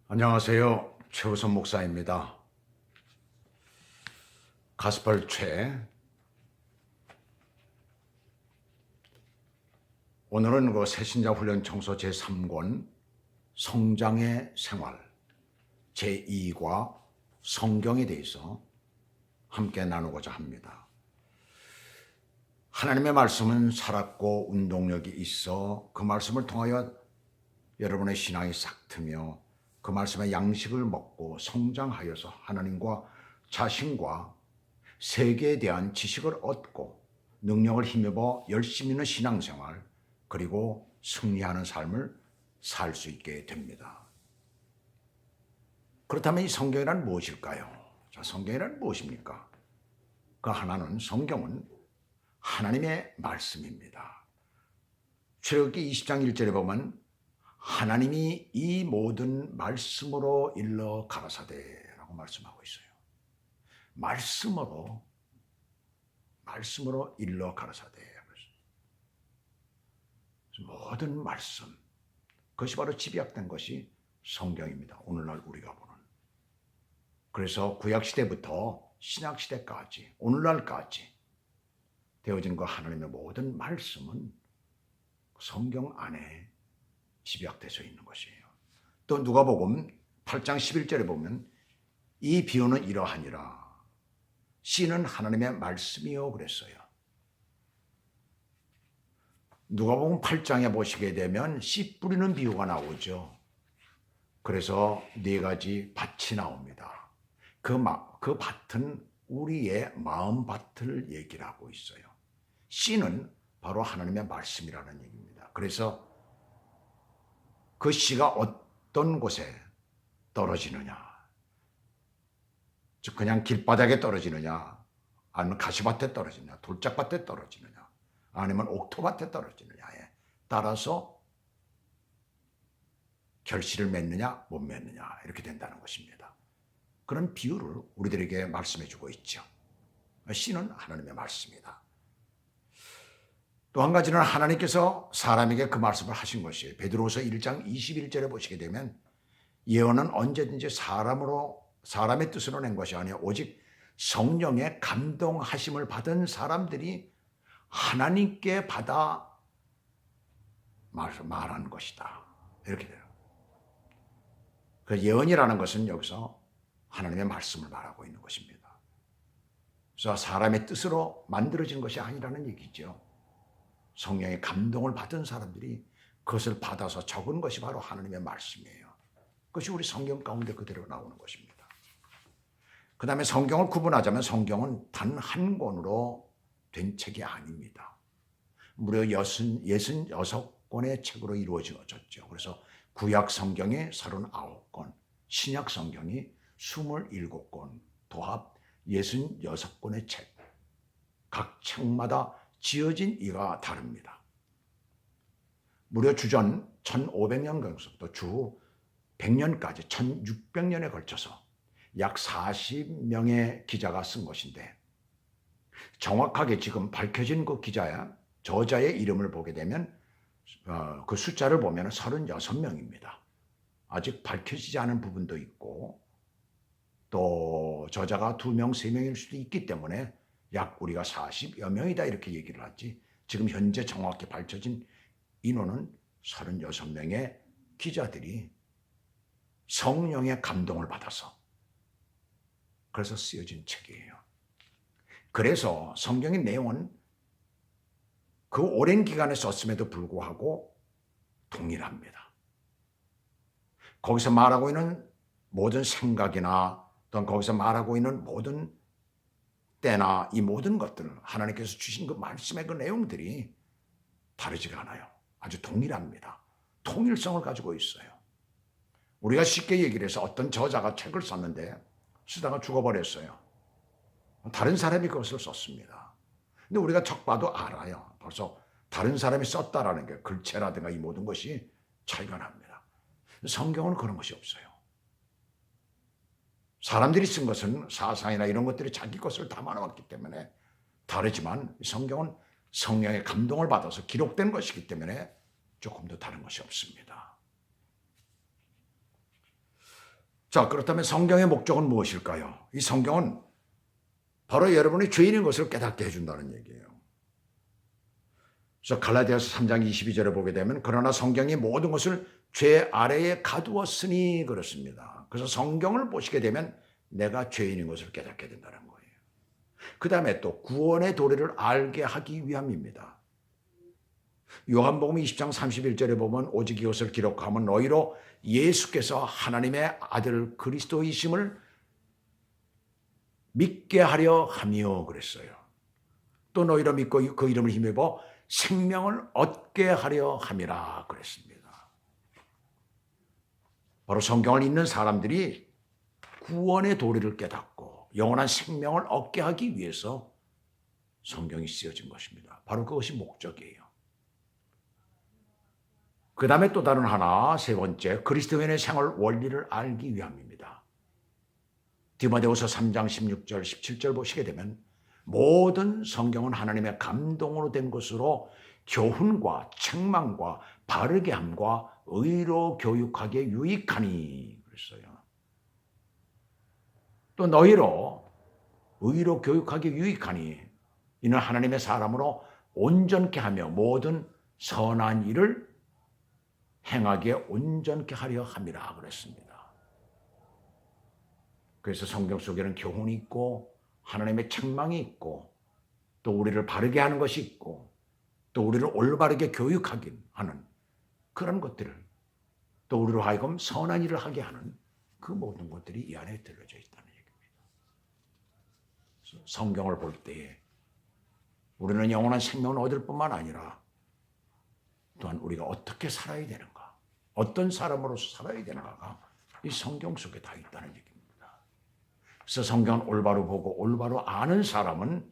안녕하세요. 최우선 목사입니다. 가스펠 최. 오늘은 새신자 훈련 청소 제3권 성장의 생활 제2과 성경에 대해서 함께 나누고자 합니다. 하나님의 말씀은 살았고 운동력이 있어 그 말씀을 통하여 여러분의 신앙이 싹 트며 그 말씀의 양식을 먹고 성장하여서 하나님과 자신과 세계에 대한 지식을 얻고 능력을 힘입어 열심히 있는 신앙생활 그리고 승리하는 삶을 살 수 있게 됩니다. 그렇다면 이 성경이란 무엇일까요? 자, 성경이란 무엇입니까? 그 하나는 성경은 하나님의 말씀입니다. 출애굽기 20장 1절에 보면 하나님이 이 모든 말씀으로 일러 가라사대라고 말씀하고 있어요. 말씀으로 일러 가라사대. 모든 말씀, 그것이 바로 집약된 것이 성경입니다. 오늘날 우리가 보는. 그래서 구약시대부터 신약시대까지 오늘날까지 되어진 그 하나님의 모든 말씀은 성경 안에 집약되어 있는 것이에요. 또 누가복음 8장 11절에 보면 이 비유는 이러하니라. 씨는 하나님의 말씀이요 그랬어요. 누가복음 8장에 보시게 되면 씨 뿌리는 비유가 나오죠. 그래서 네 가지 밭이 나옵니다. 그 밭은 우리의 마음밭을 얘기를 하고 있어요. 씨는 바로 하나님의 말씀이라는 얘기입니다. 그래서 그 씨가 어떤 곳에 떨어지느냐, 즉 그냥 길바닥에 떨어지느냐, 아니면 가시밭에 떨어지느냐, 돌짝밭에 떨어지느냐, 아니면 옥토밭에 떨어지느냐에 따라서 결실을 맺느냐 못 맺느냐 이렇게 된다는 것입니다. 그런 비유를 우리들에게 말씀해 주고 있죠. 씨는 하나님의 말씀이다. 또 한 가지는 하나님께서 사람에게 그 말씀을 하신 것이에요. 베드로서 1장 21절에 보시게 되면 예언은 언제든지 사람의 뜻으로 낸 것이 아니라 오직 성령의 감동하심을 받은 사람들이 하나님께 받아 말한 것이다. 이렇게 돼요. 그 예언이라는 것은 여기서 하나님의 말씀을 말하고 있는 것입니다. 그래서 사람의 뜻으로 만들어진 것이 아니라는 얘기죠. 성령의 감동을 받은 사람들이 그것을 받아서 적은 것이 바로 하나님의 말씀이에요. 그것이 우리 성경 가운데 그대로 나오는 것입니다. 그 다음에 성경을 구분하자면 성경은 단 한 권으로 된 책이 아닙니다. 무려 66권의 책으로 이루어졌죠. 그래서 구약 성경이 39권, 신약 성경이 27권, 도합 66권의 책. 각 책마다 지어진 이가 다릅니다. 무려 주전 1500년경부터 주 100년까지 1600년에 걸쳐서 약 40명의 기자가 쓴 것인데 정확하게 지금 밝혀진 그 저자의 이름을 보게 되면 그 숫자를 보면 36명입니다. 아직 밝혀지지 않은 부분도 있고 또 저자가 2명, 3명일 수도 있기 때문에 약 우리가 40여 명이다 이렇게 얘기를 하지 지금 현재 정확히 밝혀진 인원은 36명의 기자들이 성령의 감동을 받아서 그래서 쓰여진 책이에요. 그래서 성경의 내용은 그 오랜 기간에 썼음에도 불구하고 동일합니다. 거기서 말하고 있는 모든 생각이나 또는 거기서 말하고 있는 모든 때나 이 모든 것들을 하나님께서 주신 그 말씀의 그 내용들이 다르지가 않아요. 아주 동일합니다. 통일성을 가지고 있어요. 우리가 쉽게 얘기를 해서 어떤 저자가 책을 썼는데 쓰다가 죽어버렸어요. 다른 사람이 그것을 썼습니다. 근데 우리가 적 봐도 알아요. 벌써 다른 사람이 썼다라는 게 글체라든가 이 모든 것이 차이가 납니다. 성경은 그런 것이 없어요. 사람들이 쓴 것은 사상이나 이런 것들이 자기 것을 담아놓았기 때문에 다르지만 성경은 성령의 감동을 받아서 기록된 것이기 때문에 조금 더 다른 것이 없습니다. 자, 그렇다면 성경의 목적은 무엇일까요? 이 성경은 바로 여러분이 죄인인 것을 깨닫게 해준다는 얘기예요. 그래서 갈라디아서 3장 22절에 보게 되면 그러나 성경이 모든 것을 죄 아래에 가두었으니 그렇습니다. 그래서 성경을 보시게 되면 내가 죄인인 것을 깨닫게 된다는 거예요. 그 다음에 또 구원의 도리를 알게 하기 위함입니다. 요한복음 20장 31절에 보면 오직 이것을 기록하면 너희로 예수께서 하나님의 아들 그리스도이심을 믿게 하려 함이요 그랬어요. 또 너희로 믿고 그 이름을 힘입어 생명을 얻게 하려 함이라 그랬습니다. 바로 성경을 읽는 사람들이 구원의 도리를 깨닫고 영원한 생명을 얻게 하기 위해서 성경이 쓰여진 것입니다. 바로 그것이 목적이에요. 그 다음에 또 다른 하나, 세 번째, 그리스도인의 생활 원리를 알기 위함입니다. 디모데후서 3장 16절, 17절 보시게 되면 모든 성경은 하나님의 감동으로 된 것으로 교훈과 책망과 바르게 함과 의로 교육하기에 유익하니 그랬어요. 또 너희로 의로 교육하기에 유익하니 이는 하나님의 사람으로 온전케 하며 모든 선한 일을 행하기에 온전케 하려 함이라 그랬습니다. 그래서 성경 속에는 교훈이 있고 하나님의 책망이 있고 또 우리를 바르게 하는 것이 있고 또 우리를 올바르게 교육하긴 하는 그런 것들을 또 우리로 하여금 선한 일을 하게 하는 그 모든 것들이 이 안에 들어져 있다는 얘기입니다. 그래서 성경을 볼 때에 우리는 영원한 생명을 얻을 뿐만 아니라 또한 우리가 어떻게 살아야 되는가, 어떤 사람으로서 살아야 되는가가 이 성경 속에 다 있다는 얘기입니다. 그래서 성경을 올바로 보고 올바로 아는 사람은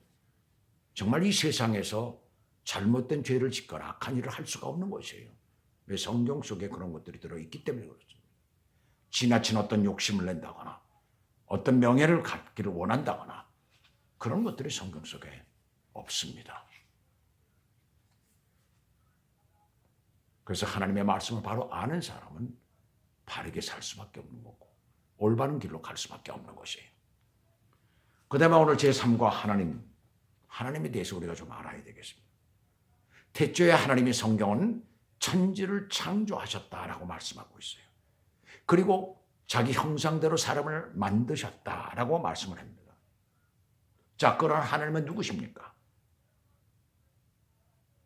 정말 이 세상에서 잘못된 죄를 짓거나 악한 일을 할 수가 없는 것이에요. 왜? 성경 속에 그런 것들이 들어있기 때문에 그렇습니다. 지나친 어떤 욕심을 낸다거나 어떤 명예를 갖기를 원한다거나 그런 것들이 성경 속에 없습니다. 그래서 하나님의 말씀을 바로 아는 사람은 바르게 살 수밖에 없는 거고 올바른 길로 갈 수밖에 없는 것이에요. 그 다음에 오늘 제3과 하나님에 대해서 우리가 좀 알아야 되겠습니다. 태초에 하나님이 성경은 천지를 창조하셨다라고 말씀하고 있어요. 그리고 자기 형상대로 사람을 만드셨다라고 말씀을 합니다. 자, 그런 하나님은 누구십니까?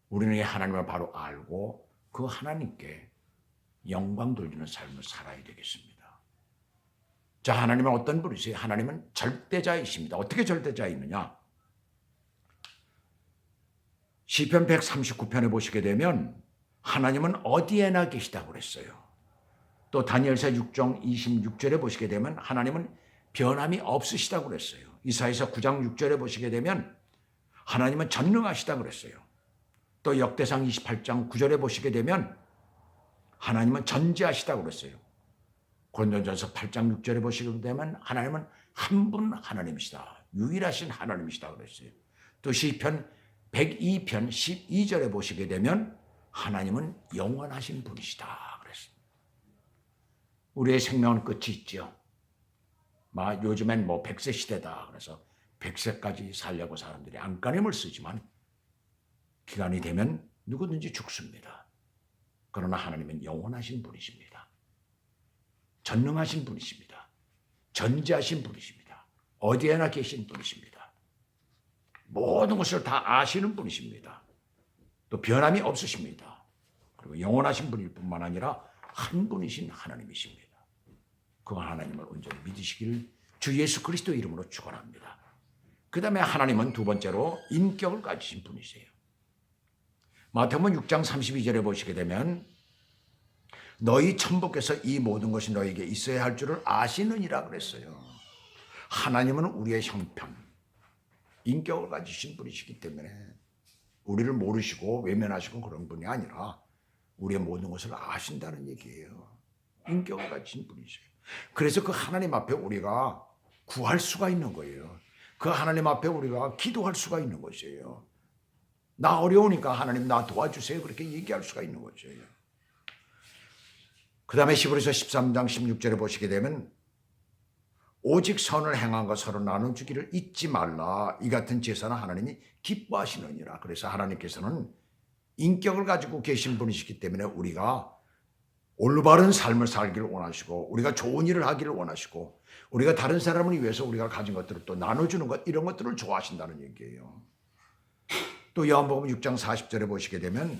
우리는 이 하나님을 바로 알고 그 하나님께 영광 돌리는 삶을 살아야 되겠습니다. 자, 하나님은 어떤 분이세요? 하나님은 절대자이십니다. 어떻게 절대자이느냐? 시편 139편에 보시게 되면 하나님은 어디에나 계시다고 그랬어요. 또 다니엘서 6장 26절에 보시게 되면 하나님은 변함이 없으시다고 그랬어요. 이사야서 9장 6절에 보시게 되면 하나님은 전능하시다고 그랬어요. 또 역대상 28장 9절에 보시게 되면 하나님은 전지하시다고 그랬어요. 고린도전서 8장 6절에 보시게 되면 하나님은 한 분 하나님이시다. 유일하신 하나님이시다 그랬어요. 또 시편 102편 12절에 보시게 되면 하나님은 영원하신 분이시다 그랬어요. 우리의 생명은 끝이 있죠. 요즘엔 100세 시대다. 그래서 100세까지 살려고 사람들이 안간힘을 쓰지만 기간이 되면 누구든지 죽습니다. 그러나 하나님은 영원하신 분이십니다. 전능하신 분이십니다. 전지하신 분이십니다. 어디에나 계신 분이십니다. 모든 것을 다 아시는 분이십니다. 또 변함이 없으십니다. 그리고 영원하신 분일 뿐만 아니라 한 분이신 하나님이십니다. 그 하나님을 온전히 믿으시길 주 예수 그리스도 이름으로 축원합니다. 그 다음에 하나님은 두 번째로 인격을 가지신 분이세요. 마태복음 6장 32절에 보시게 되면 너희 천부께서 이 모든 것이 너에게 있어야 할 줄을 아시느니라 그랬어요. 하나님은 우리의 형편, 인격을 가지신 분이시기 때문에 우리를 모르시고 외면하시고 그런 분이 아니라 우리의 모든 것을 아신다는 얘기예요. 인격을 가지신 분이세요. 그래서 그 하나님 앞에 우리가 구할 수가 있는 거예요. 그 하나님 앞에 우리가 기도할 수가 있는 것이에요. 나 어려우니까 하나님 나 도와주세요. 그렇게 얘기할 수가 있는 것이에요. 그 다음에 히브리서 13장 16절에 보시게 되면 오직 선을 행한 것 서로 나눠주기를 잊지 말라. 이 같은 제사는 하나님이 기뻐하시느니라. 그래서 하나님께서는 인격을 가지고 계신 분이시기 때문에 우리가 올바른 삶을 살기를 원하시고, 우리가 좋은 일을 하기를 원하시고, 우리가 다른 사람을 위해서 우리가 가진 것들을 또 나눠주는 것, 이런 것들을 좋아하신다는 얘기예요. 또 요한복음 6장 40절에 보시게 되면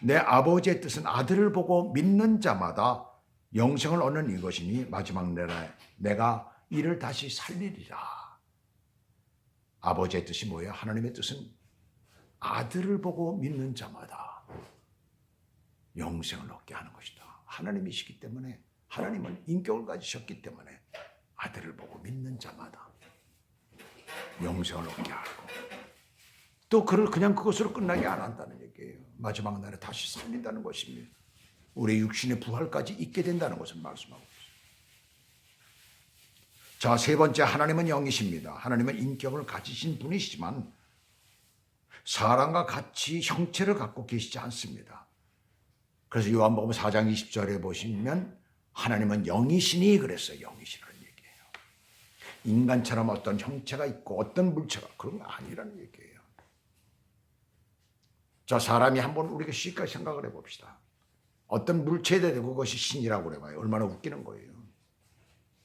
내 아버지의 뜻은 아들을 보고 믿는 자마다 영생을 얻는 이것이니 마지막 날에 내가 이를 다시 살리리라. 아버지의 뜻이 뭐예요? 하나님의 뜻은 아들을 보고 믿는 자마다 영생을 얻게 하는 것이다. 하나님이시기 때문에, 하나님은 인격을 가지셨기 때문에 아들을 보고 믿는 자마다 영생을 얻게 하고, 또 그를 그냥 그것으로 끝나게 안 한다는 얘기예요. 마지막 날에 다시 살린다는 것입니다. 우리 육신의 부활까지 있게 된다는 것을 말씀하고 있습니다. 자, 세 번째, 하나님은 영이십니다. 하나님은 인격을 가지신 분이시지만 사람과 같이 형체를 갖고 계시지 않습니다. 그래서 요한복음 4장 20절에 보시면 하나님은 영이시니 그랬어요. 영이시라는 얘기예요. 인간처럼 어떤 형체가 있고 어떤 물체가, 그런 거 아니라는 얘기예요. 자, 사람이 한번 우리가 쉽게 생각을 해봅시다. 어떤 물체에 대해 그것이 신이라고 그래봐요. 얼마나 웃기는 거예요.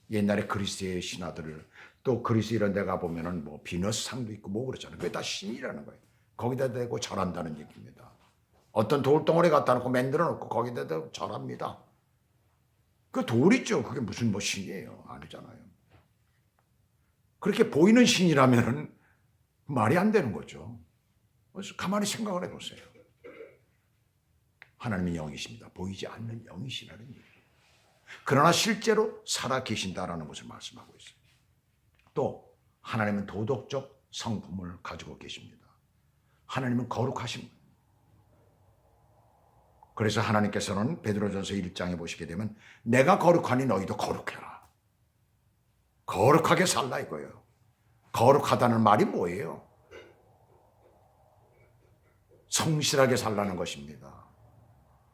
옛날에 그리스의 신화들을, 또 그리스 이런 데 가보면은 뭐 비너스 상도 있고 뭐 그러잖아요. 그게 다 신이라는 거예요. 거기다 대고 절한다는 얘기입니다. 어떤 돌덩어리 갖다 놓고 만들어 놓고 거기다 대고 절합니다. 그 돌이죠. 그게 무슨 뭐 신이에요. 아니잖아요. 그렇게 보이는 신이라면은 말이 안 되는 거죠. 그래서 가만히 생각을 해보세요. 하나님은 영이십니다. 보이지 않는 영이시라는 얘기예요. 그러나 실제로 살아 계신다라는 것을 말씀하고 있어요. 또 하나님은 도덕적 성품을 가지고 계십니다. 하나님은 거룩하신 분이에요. 그래서 하나님께서는 베드로전서 1장에 보시게 되면 내가 거룩하니 너희도 거룩해라. 거룩하게 살라 이거예요. 거룩하다는 말이 뭐예요? 성실하게 살라는 것입니다.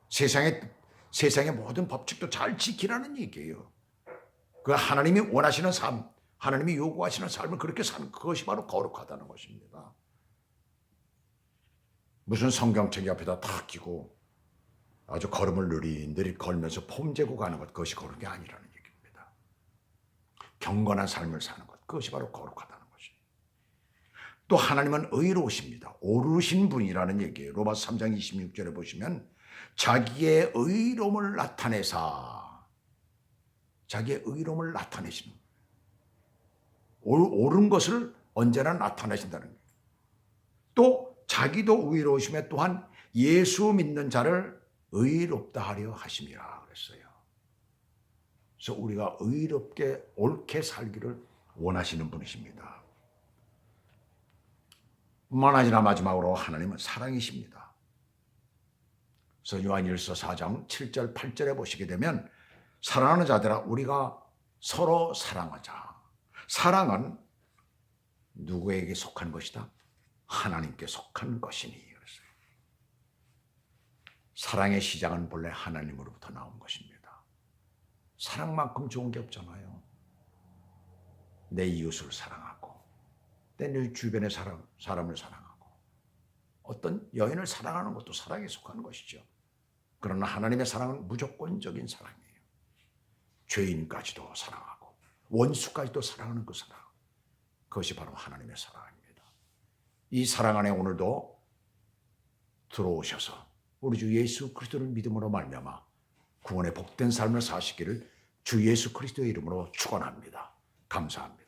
세상의 모든 법칙도 잘 지키라는 얘기예요. 그 하나님이 원하시는 삶, 하나님이 요구하시는 삶을 그렇게 사는 그것이 바로 거룩하다는 것입니다. 무슨 성경책 옆에다 탁 끼고 아주 걸음을 느릿느릿 걸면서 폼 재고 가는 것, 그것이 거룩이 아니라는 얘기입니다. 경건한 삶을 사는 것, 그것이 바로 거룩하다는 것입니다. 또 하나님은 의로우십니다. 오르신 분이라는 얘기예요. 로마서 3장 26절에 보시면 자기의 의로움을 나타내사, 자기의 의로움을 나타내시는 거예요. 옳은 것을 언제나 나타내신다는 거예요. 또 자기도 의로우시며 또한 예수 믿는 자를 의롭다 하려 하심이라 그랬어요. 그래서 우리가 의롭게 옳게 살기를 원하시는 분이십니다. 뿐만 아니라 마지막으로 하나님은 사랑이십니다. 그래서 요한일서 4장 7절 8절에 보시게 되면 사랑하는 자들아 우리가 서로 사랑하자. 사랑은 누구에게 속한 것이다? 하나님께 속한 것이니 그랬어요. 사랑의 시작은 본래 하나님으로부터 나온 것입니다. 사랑만큼 좋은 게 없잖아요. 내 이웃을 사랑하고 내 주변의 사람을 사랑하고 어떤 여인을 사랑하는 것도 사랑에 속하는 것이죠. 그러나 하나님의 사랑은 무조건적인 사랑이에요. 죄인까지도 사랑하고 원수까지도 사랑하는 그 사랑, 그것이 바로 하나님의 사랑입니다. 이 사랑 안에 오늘도 들어오셔서 우리 주 예수 그리스도를 믿음으로 말미암아 구원의 복된 삶을 사시기를 주 예수 그리스도의 이름으로 축원합니다. 감사합니다.